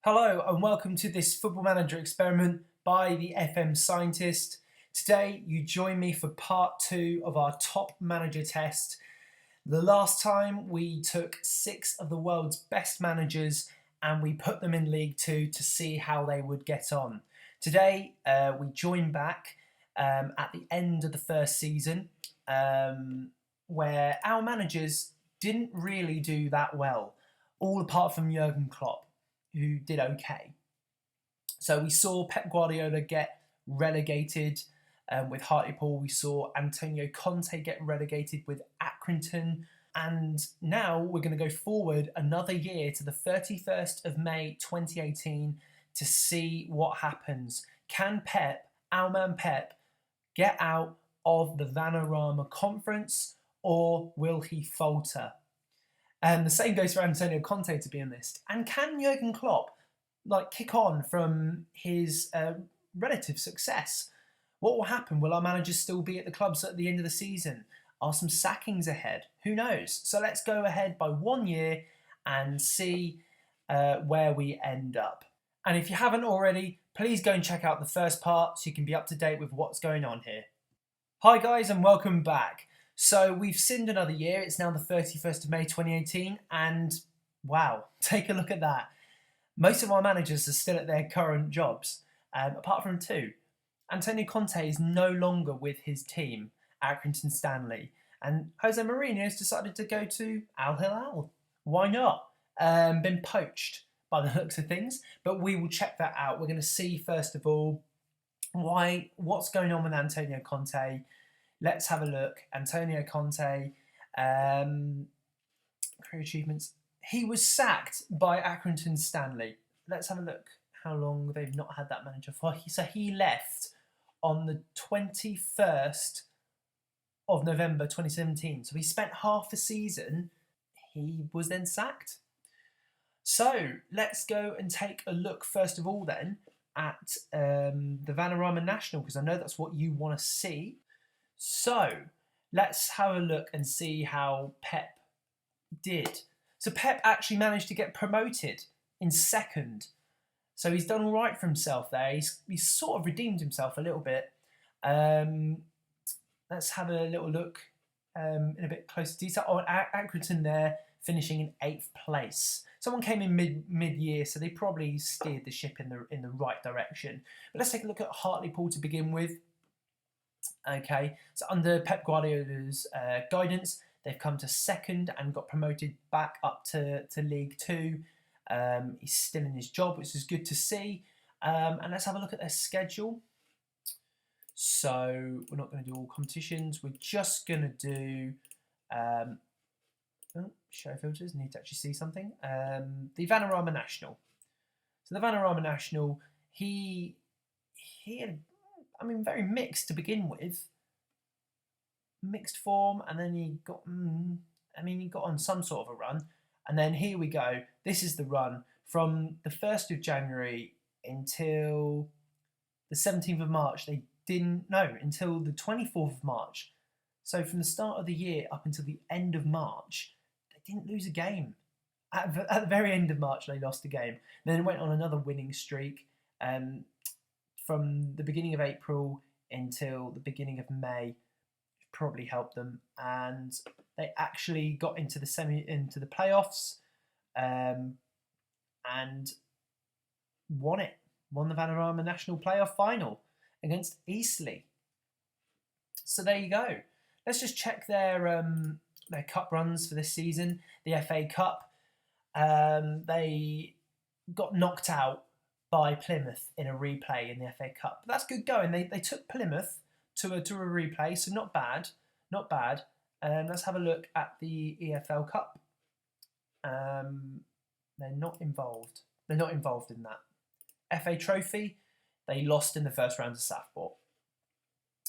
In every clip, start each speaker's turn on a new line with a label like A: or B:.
A: Hello and welcome to this Football Manager experiment by the FM Scientist. Today you join me for part 2 of our top manager test. The last time we took 6 of the world's best managers and we put them in League 2 to see how they would get on. Today we join back at the end of the first season where our managers didn't really do that well, all apart from Jurgen Klopp, who did okay. So we saw Pep Guardiola get relegated with Hartlepool. We saw Antonio Conte get relegated with Accrington. And now we're going to go forward another year to the 31st of May 2018 to see what happens. Can Pep, our man Pep, get out of the Vanarama Conference, or will he falter? And the same goes for Antonio Conte, to be honest. And can Jurgen Klopp kick on from his relative success? What will happen? Will our managers still be at the clubs at the end of the season? Are some sackings ahead? Who knows? So let's go ahead by 1 year and see where we end up. And if you haven't already, please go and check out the first part so you can be up to date with what's going on here. Hi guys and welcome back. So we've sinned another year. It's now the 31st of May 2018 and wow, take a look at that. Most of our managers are still at their current jobs, apart from 2. Antonio Conte is no longer with his team, Accrington Stanley, and Jose Mourinho has decided to go to Al Hilal. Why not? Been poached by the looks of things, but we will check that out. We're going to see first of all what's going on with Antonio Conte. Let's have a look. Antonio Conte, career achievements. He was sacked by Accrington Stanley. Let's have a look how long they've not had that manager for. So he left on the 21st of November 2017. So he spent half a season. He was then sacked. So let's go and take a look first of all then at the Vanarama National, because I know that's what you want to see. So let's have a look and see how Pep did. So Pep actually managed to get promoted in second. So he's done all right for himself there. He's sort of redeemed himself a little bit. Let's have a little look in a bit closer detail. Oh, Accrington there finishing in 8th place. Someone came in mid-year, so they probably steered the ship in the right direction. But let's take a look at Hartlepool to begin with. Okay, so under Pep Guardiola's guidance, they've come to second and got promoted back up to League 2. He's still in his job, which is good to see. And let's have a look at their schedule. So we're not going to do all competitions. We're just going to do show filters. Need to actually see something. The Vanarama National. So the Vanarama National, he had, very mixed to begin with. Mixed form, and then he got on some sort of a run. And then here we go. This is the run from the 1st of January until the 17th of March. Until the 24th of March. So from the start of the year up until the end of March, they didn't lose a game. At the very end of March, they lost a game. And then went on another winning streak from the beginning of April until the beginning of May. Probably helped them, and they actually got into the playoffs, and won the Vanarama National Playoff Final against Eastleigh. So there you go. Let's just check their cup runs for this season. The FA Cup, they got knocked out by Plymouth in a replay in the FA Cup. But that's good going. They took Plymouth to a replay, so not bad. Let's have a look at the EFL Cup. They're not involved. They're not involved in that. FA Trophy, they lost in the first round to Southport.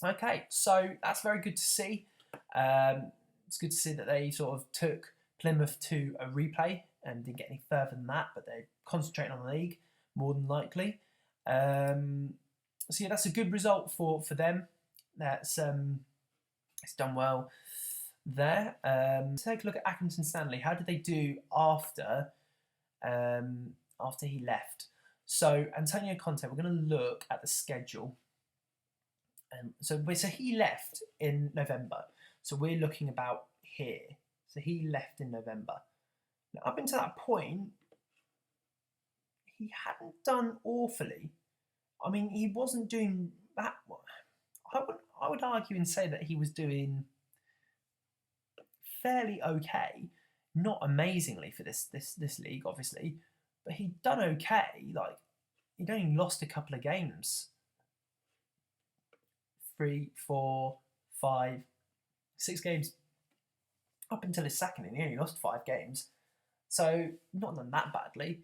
A: Okay, so that's very good to see. It's good to see that they sort of took Plymouth to a replay and didn't get any further than that, but they're concentrating on the league more than likely. So yeah, that's a good result for them. That's it's done well there. Let's take a look at Accrington Stanley. How did they do after after he left. So Antonio Conte, we're going to look at the schedule. So he left in November. So we're looking about here. So he left in November. Now, up until that point, he hadn't done awfully. I mean, he wasn't doing that. I would argue and say that he was doing fairly okay, not amazingly for this league, obviously, but he'd done okay. Like, he'd only lost a couple of games. 3, 4, 5, 6 games up until his sacking, and he only lost 5 games. So not done that badly.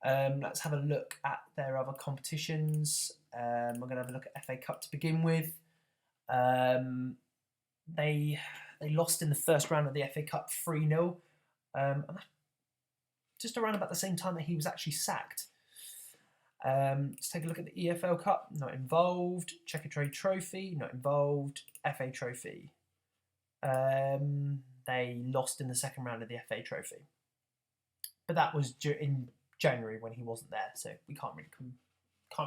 A: Let's have a look at their other competitions. We're going to have a look at FA Cup to begin with. They lost in the first round of the FA Cup 3-0. Just around about the same time that he was actually sacked. Let's take a look at the EFL Cup. Not involved. Checker Trade Trophy. Not involved. FA Trophy. They lost in the second round of the FA Trophy. But that was in January when he wasn't there, so we can't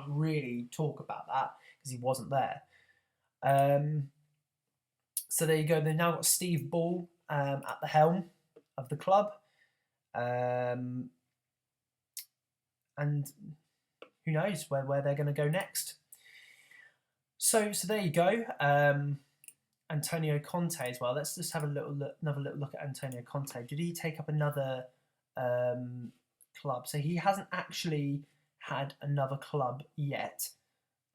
A: really talk about that because he wasn't there. So there you go. They've now got Steve Ball at the helm of the club, and who knows where they're going to go next. So there you go. Antonio Conte as well. Let's just have another little look at Antonio Conte. Did he take up another club? So he hasn't actually had another club yet.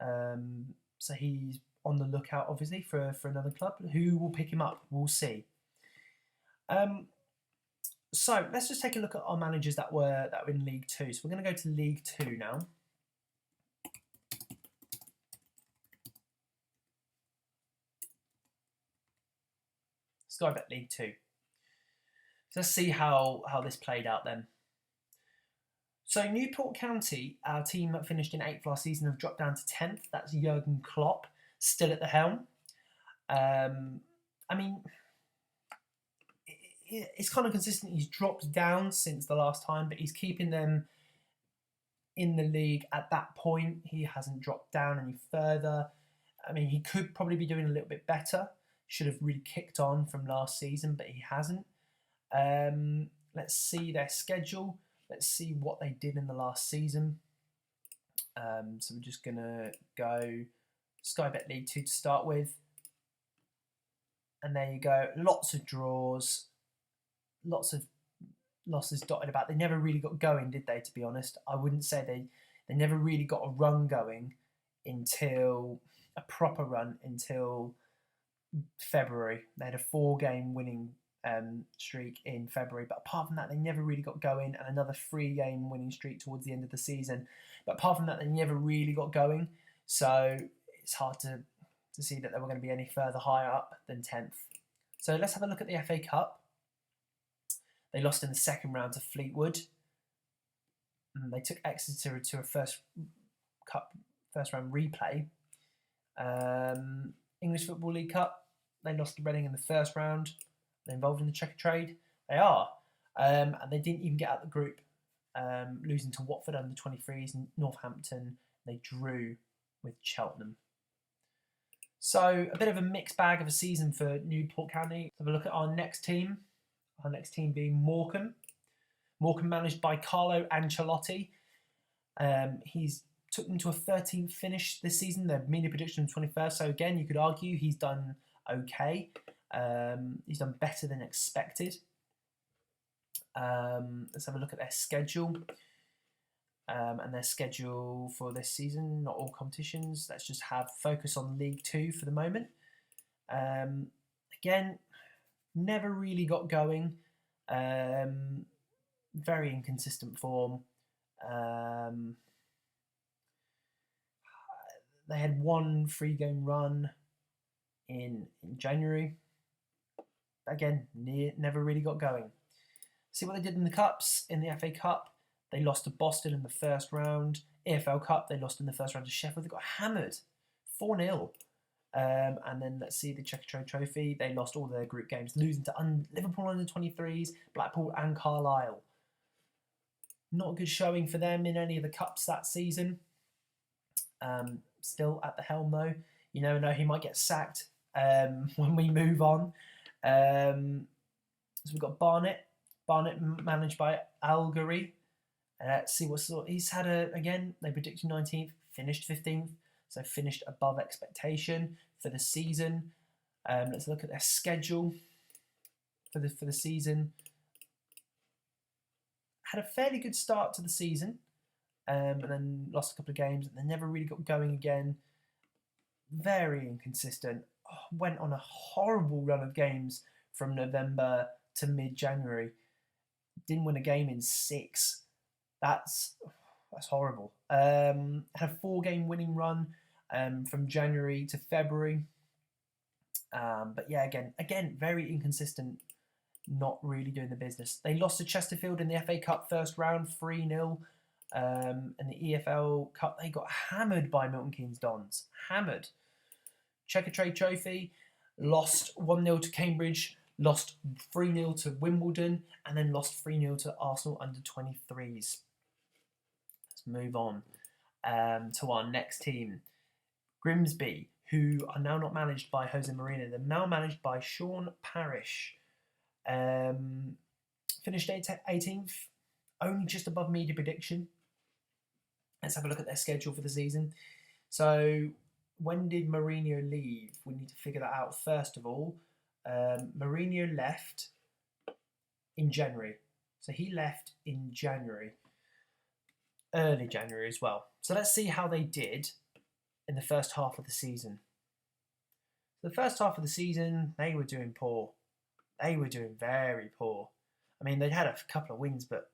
A: So he's on the lookout, obviously, for another club. Who will pick him up? We'll see. So let's just take a look at our managers that were in League Two. So we're going to go to League Two now. Let's go back League Two. So let's see how this played out then. So Newport County, our team that finished in 8th last season, have dropped down to 10th. That's Jurgen Klopp, still at the helm. I mean, it's kind of consistent. He's dropped down since the last time, but he's keeping them in the league at that point. He hasn't dropped down any further. I mean, he could probably be doing a little bit better. Should have really kicked on from last season, but he hasn't. Let's see their schedule. Let's see what they did in the last season. So we're just going to go Sky Bet League 2 to start with. And there you go. Lots of draws. Lots of losses dotted about. They never really got going, did they, to be honest? I wouldn't say they never really got a run going until a proper run until February. They had a 4-game winning streak in February, but apart from that they never really got going, and another 3-game winning streak towards the end of the season, but apart from that they never really got going, so it's hard to see that they were going to be any further higher up than 10th. So let's have a look at the FA Cup. They lost in the second round to Fleetwood. They took Exeter to a first round replay. English Football League Cup, they lost to Reading in the first round. They're involved in the checker trade. They are. And they didn't even get out of the group, losing to Watford under 23s and Northampton. They drew with Cheltenham. So a bit of a mixed bag of a season for Newport County. Let's have a look at our next team. Our next team being Morecambe. Morecambe managed by Carlo Ancelotti. He's took them to a 13th finish this season. Their media prediction was 21st. So again, you could argue he's done okay. He's done better than expected. Let's have a look at their schedule. And their schedule for this season, not all competitions. Let's just have focus on League Two for the moment. Again, never really got going. Very inconsistent form. They had one 3-game run in January. Again, never really got going. See what they did in the Cups. In the FA Cup, they lost to Boston in the first round. EFL Cup, they lost in the first round to Sheffield. They got hammered, 4-0. And then let's see the Checker Trade Trophy. They lost all their group games, losing to Liverpool under 23s, Blackpool and Carlisle. Not a good showing for them in any of the cups that season. Still at the helm though. You never know, he might get sacked when we move on. So we've got Barnett. Barnett managed by Allegri. Let's see what sort. He's had again, they predicted 19th, finished 15th, so finished above expectation for the season. Let's look at their schedule for the season. Had a fairly good start to the season, and then lost a couple of games, and they never really got going again. Very inconsistent. Went on a horrible run of games from November to mid-January. Didn't win a game in 6. That's horrible. Had a 4-game winning run from January to February. But yeah, again, very inconsistent. Not really doing the business. They lost to Chesterfield in the FA Cup first round, 3-0. In the EFL Cup, they got hammered by Milton Keynes Dons. Hammered. Checker Trade Trophy, lost 1-0 to Cambridge, lost 3-0 to Wimbledon, and then lost 3-0 to Arsenal under 23s. Let's move on to our next team. Grimsby, who are now not managed by Jose Mourinho. They're now managed by Sean Parrish. Finished 18th, only just above media prediction. Let's have a look at their schedule for the season. So, when did Mourinho leave? We need to figure that out first of all. Mourinho left in January. So he left in January. Early January as well. So let's see how they did in the first half of the season. The first half of the season, they were doing poor. They were doing very poor. I mean, they'd had a couple of wins, but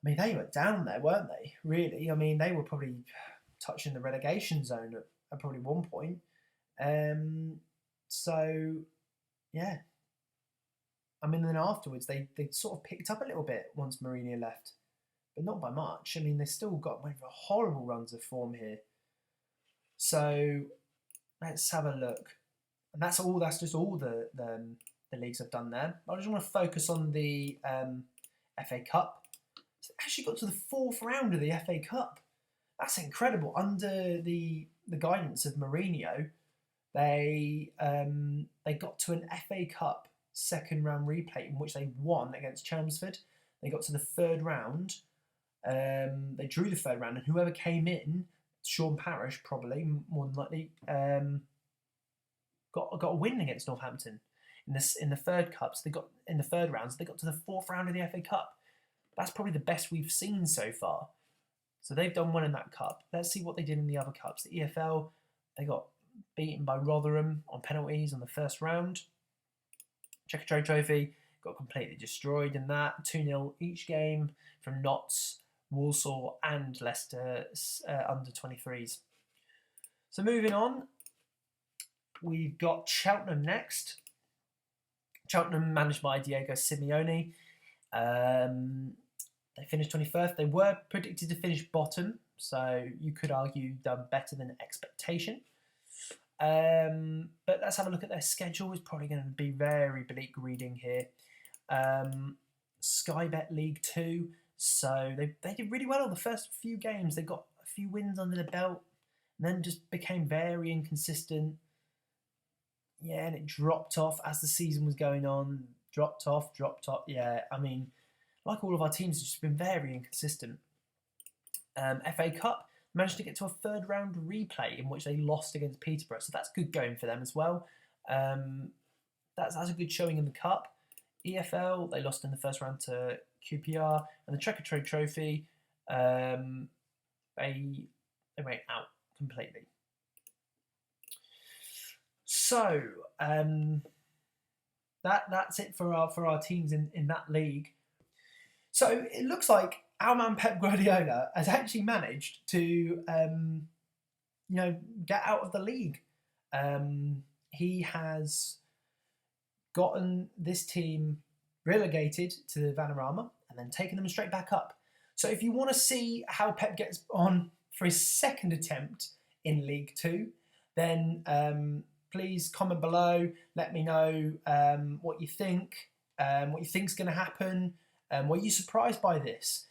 A: I mean, they were down there, weren't they? Really? I mean, they were probably touching the relegation zone at probably one point. So, yeah. I mean, then afterwards, they sort of picked up a little bit once Mourinho left. But not by much. I mean, they still got horrible runs of form here. So, let's have a look. And that's just all the leagues have done there. I just want to focus on the FA Cup. So they actually got to the 4th round of the FA Cup. That's incredible. Under the guidance of Mourinho, they got to an FA Cup second round replay in which they won against Chelmsford. They got to the 3rd round. They drew the 3rd round, and whoever came in, Sean Parrish probably more than likely, got a win against Northampton in the 3rd cup. So they got in the 3rd round. So they got to the 4th round of the FA Cup. That's probably the best we've seen so far. So they've done well in that cup. Let's see what they did in the other cups. The EFL, they got beaten by Rotherham on penalties on the 1st round. Checker Trade Trophy got completely destroyed in that. 2-0 each game from Notts, Walsall and Leicester under 23s. So moving on, we've got Cheltenham next. Cheltenham managed by Diego Simeone. They finished 21st. They were predicted to finish bottom, so you could argue done better than expectation. But let's have a look at their schedule. It's probably going to be very bleak reading here. Sky Bet League 2. So they did really well on the first few games. They got a few wins under the belt, and then just became very inconsistent. Yeah, and it dropped off as the season was going on. Dropped off. Yeah, I mean, like all of our teams, it's just been very inconsistent. FA Cup managed to get to a 3rd round replay in which they lost against Peterborough, so that's good going for them as well. That's a good showing in the Cup. EFL, they lost in the 1st round to QPR, and the Checker Trade Trophy, they went out completely. So that's it for our teams in that league. So it looks like our man Pep Guardiola has actually managed to get out of the league. He has gotten this team relegated to the Vanarama and then taken them straight back up. So if you want to see how Pep gets on for his 2nd attempt in League 2, then please comment below. Let me know what you think, what you think's going to happen. Were you surprised by this?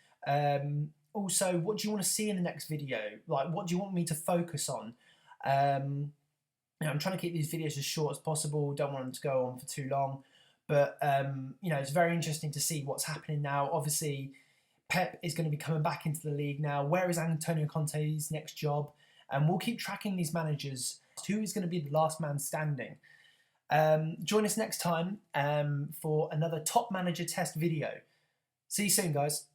A: Also, what do you want to see in the next video? Like, what do you want me to focus on? I'm trying to keep these videos as short as possible. Don't want them to go on for too long. But, it's very interesting to see what's happening now. Obviously, Pep is going to be coming back into the league now. Where is Antonio Conte's next job? And we'll keep tracking these managers. Who is going to be the last man standing? Join us next time for another top manager test video. See you soon, guys.